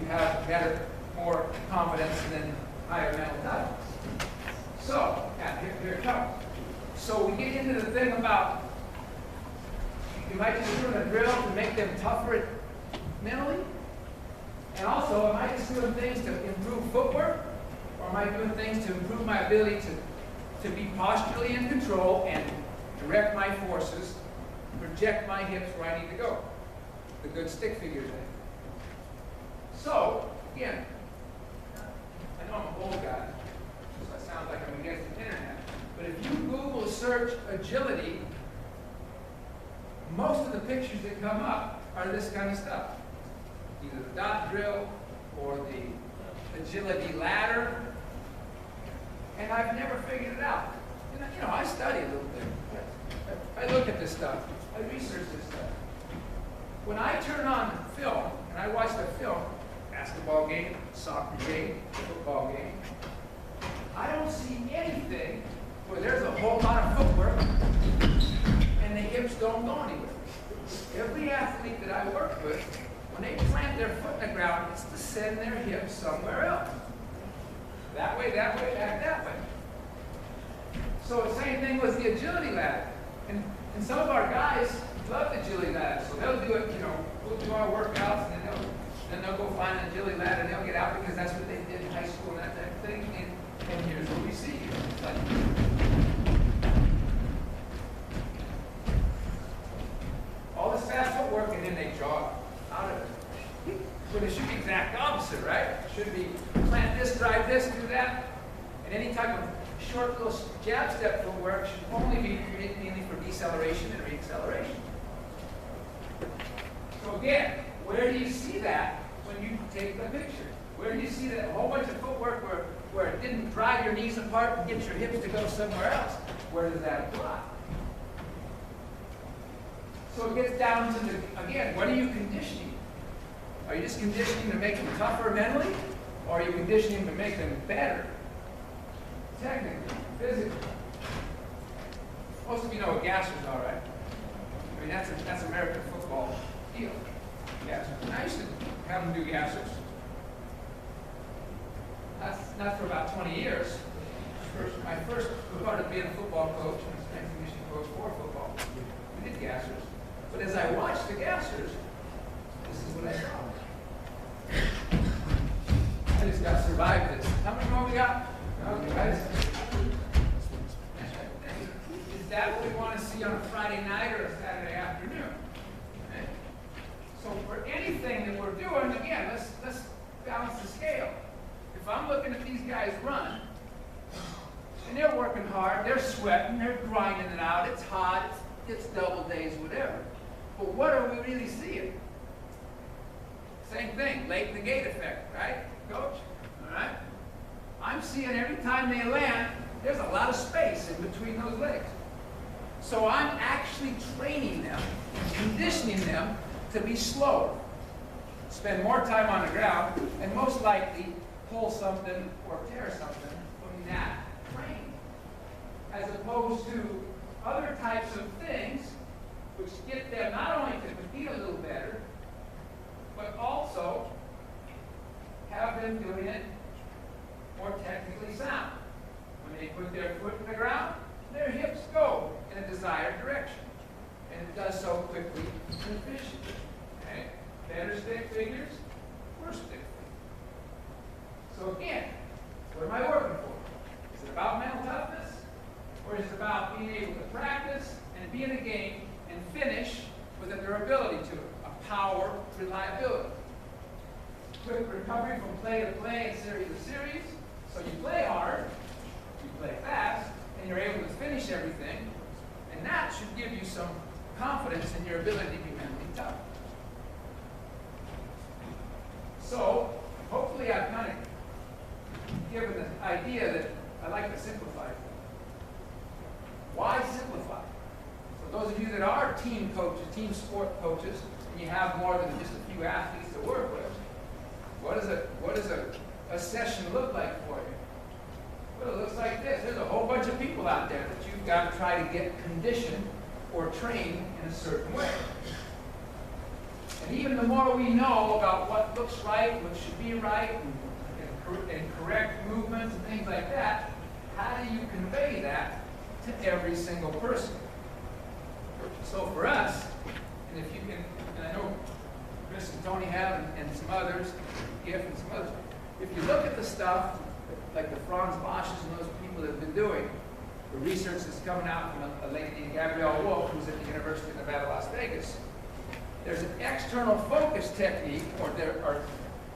you have better, more confidence and higher mental toughness. So, here it comes. So we get into the thing about, you might just do a drill to make them tougher mentally. And also, am I just doing things to improve footwork? Or am I doing things to improve my ability to be posturally in control and direct my forces, project my hips where I need to go? The good stick figure thing. So, again, I know I'm a bold guy, so it sounds like I'm against the internet. But if you Google search agility, most of the pictures that come up are this kind of stuff. Either the dot drill or the agility ladder. And I've never figured it out. And, you know, I study a little bit. I look at this stuff. I research this stuff. When I turn on film and I watch the film, basketball game, soccer game, football game, I don't see anything where there's a whole lot of footwork and the hips don't go anywhere. Every athlete that I work with, when they plant their foot in the ground, it's to send their hips somewhere else. That way, back that way. So the same thing was the agility ladder. And some of our guys love the agility ladder. So they'll do it, you know, we'll do our workouts and then they'll go find an agility ladder and they'll get out because that's what they did in high school and that type of thing. And here's what we see. Like, all this fast footwork and then they jog out of it. But it should be exact opposite, right? It should be plant this, drive this, do that. And any type of short little jab step footwork should only be mainly for deceleration and reacceleration. So again, where do you see that when you take the picture? Where do you see that whole bunch of footwork where it didn't drive your knees apart and get your hips to go somewhere else? Where does that apply? So it gets down to the, again, what are you conditioning? Are you just conditioning to make them tougher mentally? Or are you conditioning to make them better? Technically, physically. Most of you know what gassers are, right? I mean, that's American football deal. Gassers. And I used to have them do gassers. Not for about 20 years. My first part of being a football coach and a strength and conditioning coach for football, we did gassers. But as I watched the gassers, this is what I saw. I just got to survive this. How many more we got? Okay, guys. Is that what we want to see on a Friday night or a Saturday afternoon? Okay. So for anything that we're doing, again, let's balance the scale. If I'm looking at these guys run, and they're working hard, they're sweating, they're grinding it out, it's hot, it's double days, whatever. But what are we really seeing? Same thing, late negate effect, right, coach? All right? I'm seeing every time they land, there's a lot of space in between those legs. So I'm actually training them, conditioning them to be slower, spend more time on the ground, and most likely pull something or tear something from that training, as opposed to other types of things which get them not only to compete a little better, but also have them doing it more technically sound. When they put their foot in the ground, their hips go in a desired direction. And it does so quickly and efficiently. Okay? Better stick figures, worse stick figures. So again, what am I working for? Is it about mental toughness? Or is it about being able to practice and be in a game and finish with a durability to it? A power reliability. Quick recovery from play to play and series to series. So you play hard, you play fast, and you're able to finish everything. And that should give you some confidence in your ability to be mentally tough. So hopefully I've kind of given the idea that I like to simplify things. Why simplify? So those of you that are team coaches, team sport coaches, and you have more than just a few athletes to work with, what does a session look like for you? Well, it looks like this. There's a whole bunch of people out there that you've got to try to get conditioned or trained in a certain way. And even the more we know about what looks right, what should be right, and correct movements and things like that, how do you convey that to every single person? So for us, and if you can, and I know Chris and Tony have, and some others, Giff and some others, if you look at the stuff, like the Franz Bosches and those people that have been doing, the research that's coming out from a lady named Gabrielle Wolf, who's at the University of Nevada, Las Vegas, there's an external focus technique, or there are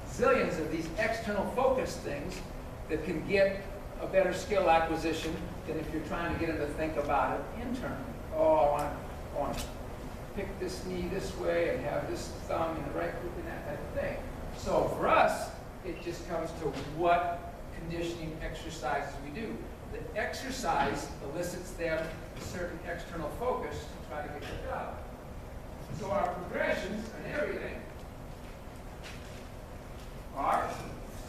zillions of these external focus things that can get a better skill acquisition than if you're trying to get them to think about it internally. Oh, I want to pick this knee this way and have this thumb in the right foot and that type of thing. So for us, it just comes to what conditioning exercises we do. The exercise elicits them a certain external focus to try to get the job. So our progressions and everything are,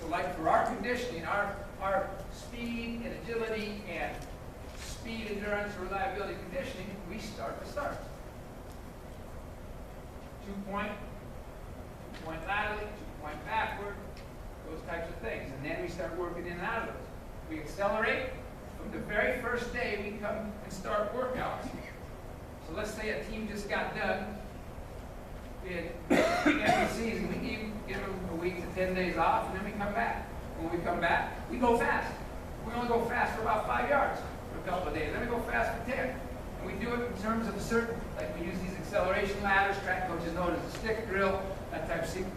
so like for our conditioning, our speed and agility and speed, endurance, reliability conditioning, we start to start. 2-point laterally, 2-point backward, those types of things. And then we start working in and out of those. We accelerate. From the very first day, we come and start workouts. So let's say a team just got done. At the end of the season, we give them a week to 10 days off, and then we come back. When we come back, we go fast. We only go fast for about 5 yards for a couple of days. Then we go fast for 10. And we do it in terms of a certain, like we use these acceleration ladders, track coaches know it as a stick drill, that type of thing.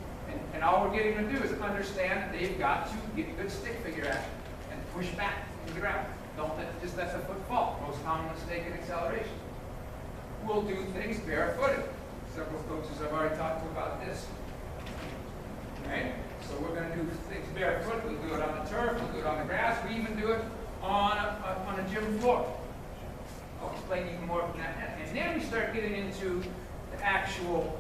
And all we're getting them to do is understand that they've got to get good stick figure action and push back to the ground. Don't just let the foot fall. Most common mistake in acceleration. We'll do things barefooted. Several coaches have already talked about this. Right? So we're going to do things barefoot. We'll do it on the turf. We'll do it on the grass. We even do it on a gym floor. I'll explain even more from that. And then we start getting into the actual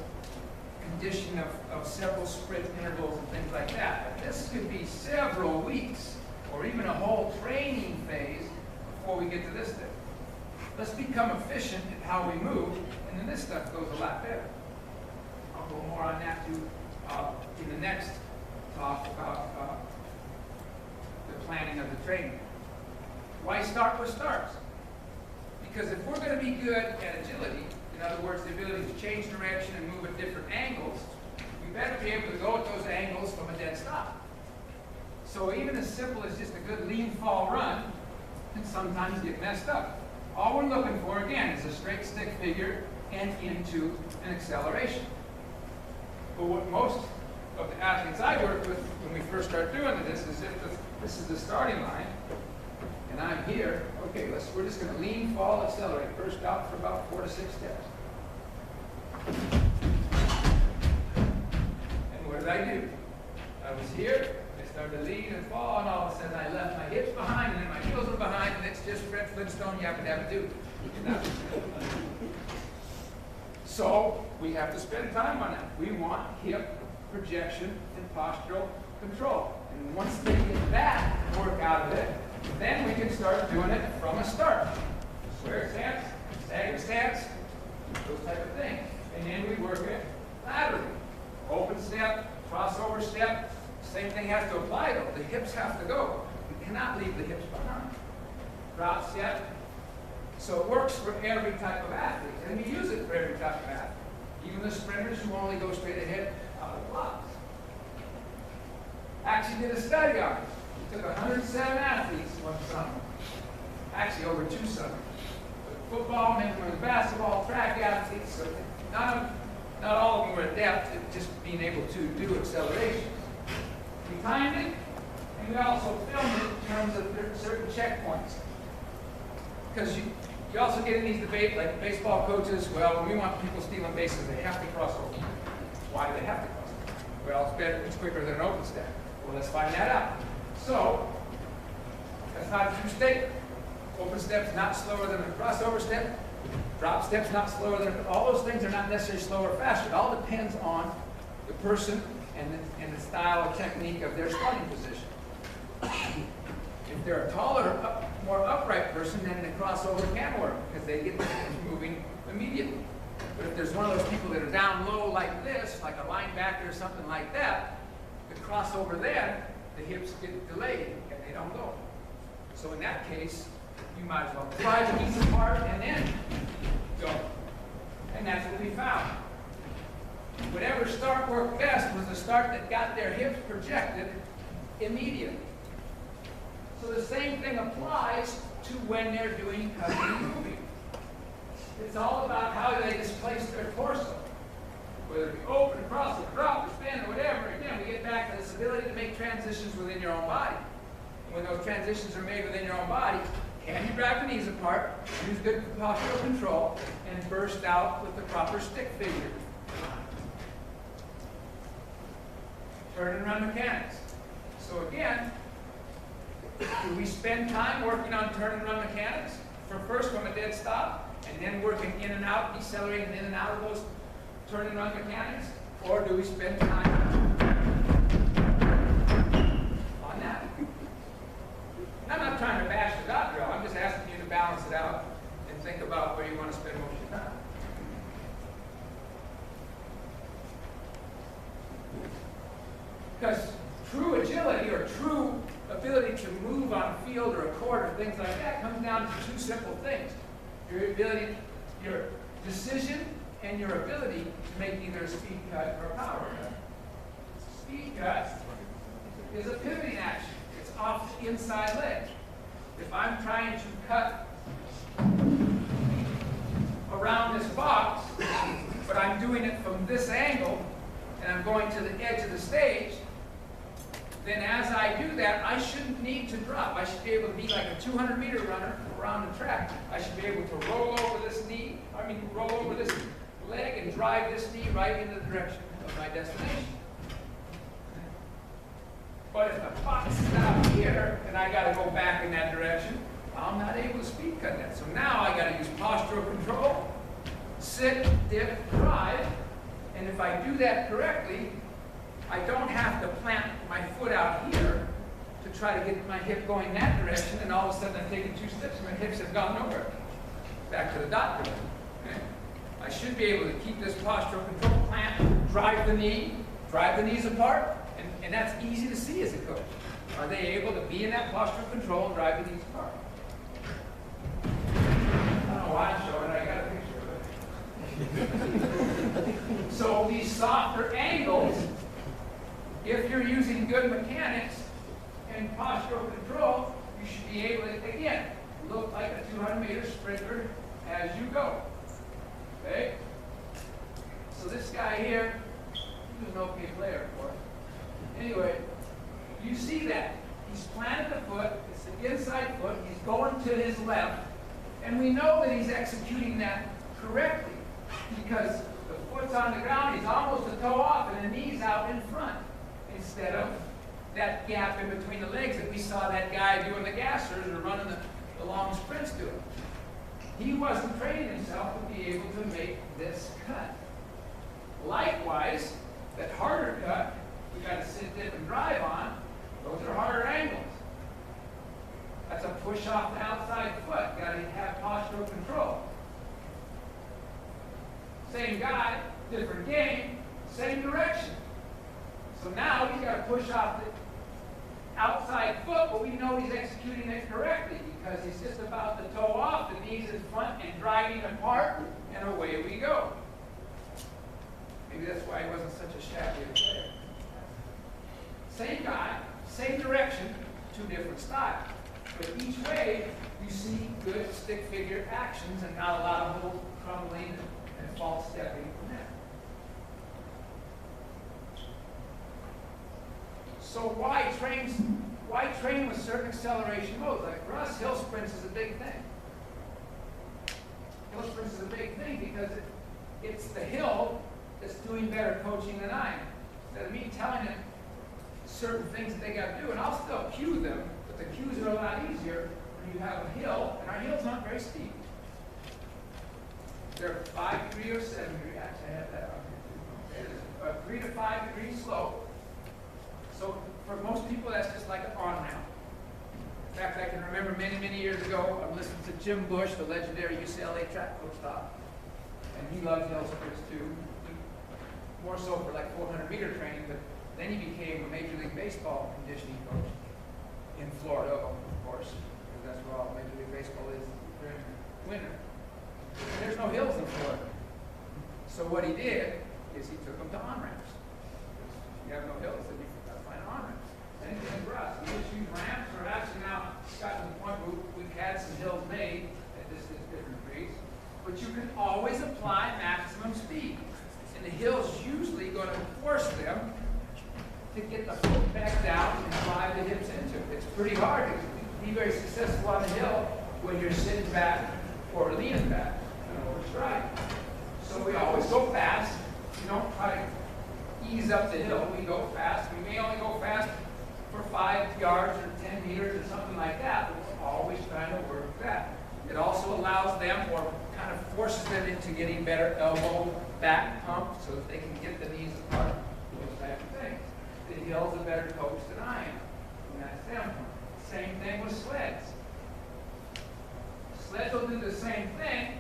condition of several sprint intervals and things like that. But this could be several weeks or even a whole training phase before we get to this thing. Let's become efficient in how we move, and then this stuff goes a lot better. I'll go more on that too in the next talk about the planning of the training. Why start with starts? Because if we're going to be good at agility, in other words, the ability to change direction and move at different angles, we better be able to go at those angles from a dead stop. So even as simple as just a good lean fall run can sometimes get messed up. All we're looking for, again, is a straight stick figure and into an acceleration. But what most of the athletes I work with when we first start doing this is if this is the starting line, and I'm here, okay, we're just going to lean, fall, accelerate. First out for about 4 to 6 steps. And what did I do? I was here, I started to lean and fall, and all of a sudden I left my hips behind, and then my heels were behind, and it's just Fred Flintstone, yabba dabba do. So we have to spend time on that. We want hip projection and postural control. And once they get that work out of it, then we can start doing it from a start. Square stance, stagger stance, those type of things. And then we work it laterally. Open step, crossover step. Same thing has to apply though. The hips have to go. We cannot leave the hips behind. Drop step. So it works for every type of athlete. And we use it for every type of athlete. Even the sprinters who only go straight ahead out of the blocks. Actually did a study on it. We took 107 athletes one summer. Actually over 2 summers. Football, maybe with basketball, track athletes. So not all of them were adept at just being able to do accelerations. We timed it, and we also filmed it in terms of certain checkpoints. Because you also get in these debates, like baseball coaches, well, when we want people stealing bases, they have to cross over. Why do they have to cross over? Well, it's better, it's quicker than an open step. Well, let's find that out. So, that's not a true statement. Open step's not slower than a crossover step. Drop step's not slower than, all those things are not necessarily slower or faster. It all depends on the person and the style or technique of their starting position. If they're a taller, more upright person, then the crossover can work because they get the moving immediately. But if there's one of those people that are down low like this, like a linebacker or something like that, the crossover then, the hips get delayed and they don't go. So in that case, you might as well pry the knees apart and then go. And that's what we found. Whatever start worked best was the start that got their hips projected immediately. So the same thing applies to when they're doing cutting and moving. It's all about how they displace their torso. Whether it be open, across, or drop, or spin, or whatever. Again, we get back to this ability to make transitions within your own body. And when those transitions are made within your own body, can you drive the knees apart, use good postural control, and burst out with the proper stick figure? Turn and run mechanics. So again, do we spend time working on turn and run mechanics? First from a dead stop, and then working in and out, decelerating in and out of those turn and run mechanics? Or do we spend time on that? I'm not trying to bash the dot drill. I'm just asking you to balance it out and think about where you want to spend most of your time. Because true agility or true ability to move on a field or a court or things like that comes down to two simple things. Your ability, your decision, and your ability to make either a speed cut or a power cut. Speed cut is a pivoting action. It's off the inside leg. If I'm trying to cut around this box, but I'm doing it from this angle, and I'm going to the edge of the stage, then as I do that, I shouldn't need to drop. I should be able to be like a 200-meter runner around the track. I should be able to roll over this knee, roll over this leg and drive this knee right in the direction of my destination. But if the box is out here and I got to go back in that direction, I'm not able to speed cut that. So now I got to use postural control, sit, dip, drive, and if I do that correctly, I don't have to plant my foot out here to try to get my hip going that direction, and all of a sudden I'm taking 2 steps and my hips have gone nowhere. Back to the dot drill. Okay? I should be able to keep this postural control, plant, drive the knees apart, and that's easy to see as a coach. Are they able to be in that postural control and drive the knees apart? I don't know why I'm showing it, I got a picture of it. So these softer angles, if you're using good mechanics and postural control, you should be able to, again, look like a 200-meter sprinter as you go. Okay? So this guy here, he was an OK player, of course. Anyway, you see that. He's planted the foot, it's the inside foot, he's going to his left, and we know that he's executing that correctly because the foot's on the ground, he's almost a toe off, and the knee's out in front, instead of that gap in between the legs that we saw that guy doing the gassers or running the long sprints doing. He wasn't training himself to be able to make this cut. Likewise, that harder cut, we got to sit, dip, and drive on, those are harder angles. That's a push off the outside foot. Got to have postural control. Same guy, different game, same direction. So now he's got to push off the outside foot, but we know he's executing it correctly because he's just about to toe off, the knees in front, and driving apart, and away we go. Maybe that's why he wasn't such a shabby player. Same guy, same direction, 2 different styles. But each way, you see good stick figure actions and not a lot of little crumbling and false stepping from there. So why train with certain acceleration modes? Like for us, hill sprints is a big thing. Hill sprints is a big thing because it's the hill that's doing better coaching than I am. Instead of me telling them certain things that they got to do, and I'll still cue them, but the cues are a lot easier when you have a hill, and our hill's not very steep. They're 5 degree or 7 degree. Actually, I have that on here too. A 3 to 5 degree slope. So for most people, that's just like an on-ramp. In fact, I can remember many, many years ago, I'm listening to Jim Bush, the legendary UCLA track coach, talk. and he loves hill sprints too. More so for like 400-meter training, but then he became a Major League Baseball conditioning coach in Florida, of course, because that's where all Major League Baseball is during winter. And there's no hills in Florida. So what he did is he took them to on-ramps. If you have no hills, then you've got to find on-ramps. And for us, we just use ramps. We're actually now gotten to the point where we've had some hills made at different degrees, but you can always apply maximum speed. And the hill's usually going to force them to get the foot back down and drive the hips into it. It's pretty hard to be very successful on the hill when you're sitting back or leaning back or stride. So we always go fast. We don't try to ease up the hill. We go fast. We may only go fast for 5 yards or 10 meters or something like that, but we're always trying to work that. It also allows them, or kind of forces them into getting better elbow back pump so that they can get the knees apart, those type of things. The hill's a better coach than I am from that standpoint. Same thing with sleds. Sleds will do the same thing.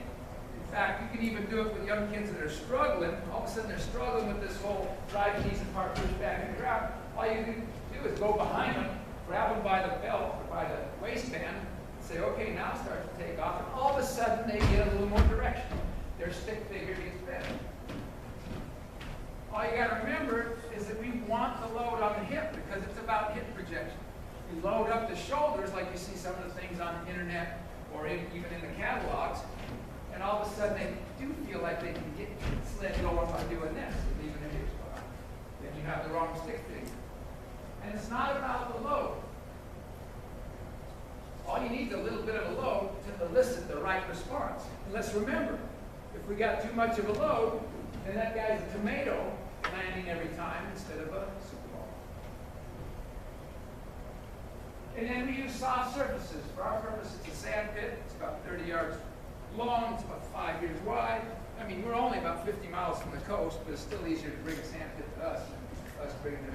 In fact, you can even do it with young kids that are struggling. All of a sudden they're struggling with this whole drive knees apart, push back in the ground. All you do is go behind them, grab them by the belt or by the waistband, and say, okay, now start to take off. And all of a sudden they get a little more direction. Their stick figure gets better. All you got to remember is that we want the load on the hip because it's about hip projection. You load up the shoulders like you see some of the things on the internet or even in the catalogs, and all of a sudden they do feel like they can get sled going by doing this and leaving their hips behind. Then you have the wrong stick figure. And it's not about the load. All you need is a little bit of a load to elicit the right response. And let's remember, if we got too much of a load, then that guy's a tomato landing every time instead of a Super Bowl. And then we use soft surfaces. For our purpose, it's a sand pit. It's about 30 yards long. It's about 5 meters wide. I mean, we're only about 50 miles from the coast, but it's still easier to bring a sand pit to us than us bringing it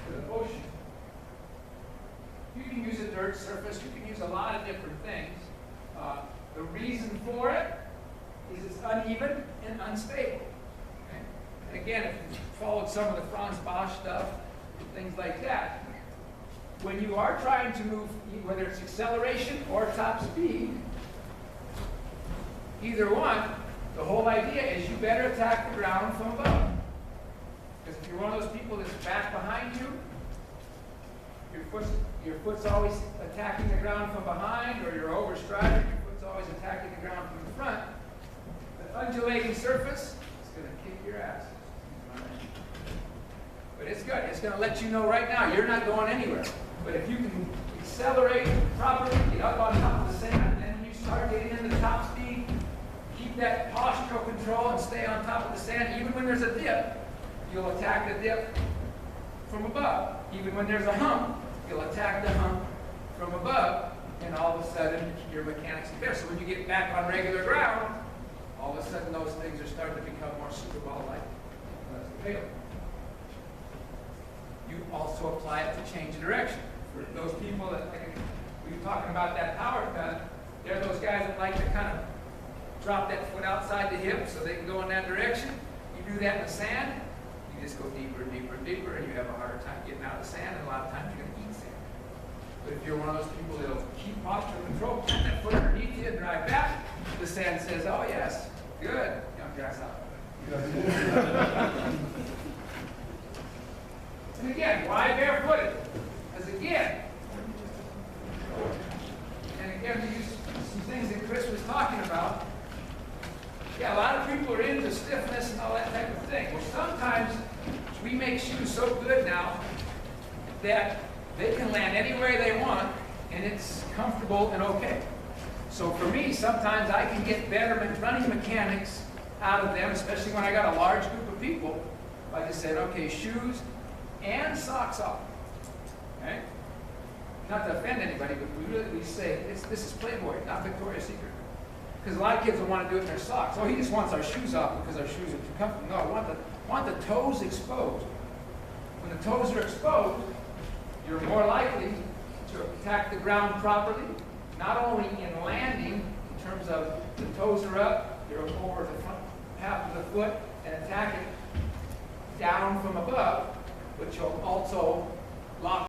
to the ocean. You can use a dirt surface. You can use a lot of different things. The reason for it is it's uneven and unstable. Okay? And again, if you followed some of the Franz Bosch stuff, things like that, when you are trying to move, whether it's acceleration or top speed, either one, the whole idea is you better attack the ground from above. Because if you're one of those people that's back behind you, your foot's always attacking the ground from behind, or you're overstriding, your foot's always attacking the ground from the front. The undulating surface is going to kick your ass. But it's good. It's going to let you know right now you're not going anywhere. But if you can accelerate properly, get up on top of the sand, and then when you start getting into top speed, keep that postural control and stay on top of the sand. Even when there's a dip, you'll attack the dip from above. Even when there's a hump, you'll attack the hump from above, and all of a sudden your mechanics are there. So when you get back on regular ground, all of a sudden those things are starting to become more Super Bowl-like. That's available. You also apply it to change of direction. For those people that, like we were talking about that power cut, they're those guys that like to kind of drop that foot outside the hip so they can go in that direction. You do that in the sand, you just go deeper and deeper and deeper, and you have a harder time getting out of the sand, and a lot of times you're going to eat sand. But if you're one of those people that'll keep postural control, put that foot underneath you and drive back, the sand says, oh yes, good, young grasshopper. And again, why barefooted? Because again, to use some things that Chris was talking about, yeah, a lot of people are into stiffness and all that type of thing. Well, sometimes we make shoes so good now that they can land anywhere they want, and it's comfortable and okay. So for me, sometimes I can get better running mechanics out of them, especially when I got a large group of people. I just said, okay, shoes and socks off. Okay? Not to offend anybody, but we say, this is Playboy, not Victoria's Secret. Because a lot of kids will want to do it in their socks. Oh, he just wants our shoes off because our shoes are too comfortable. No, I want the toes exposed. When the toes are exposed, you're more likely to attack the ground properly, not only in landing, in terms of the toes are up, you're over the front half of the foot and attack it down from above, which will also lock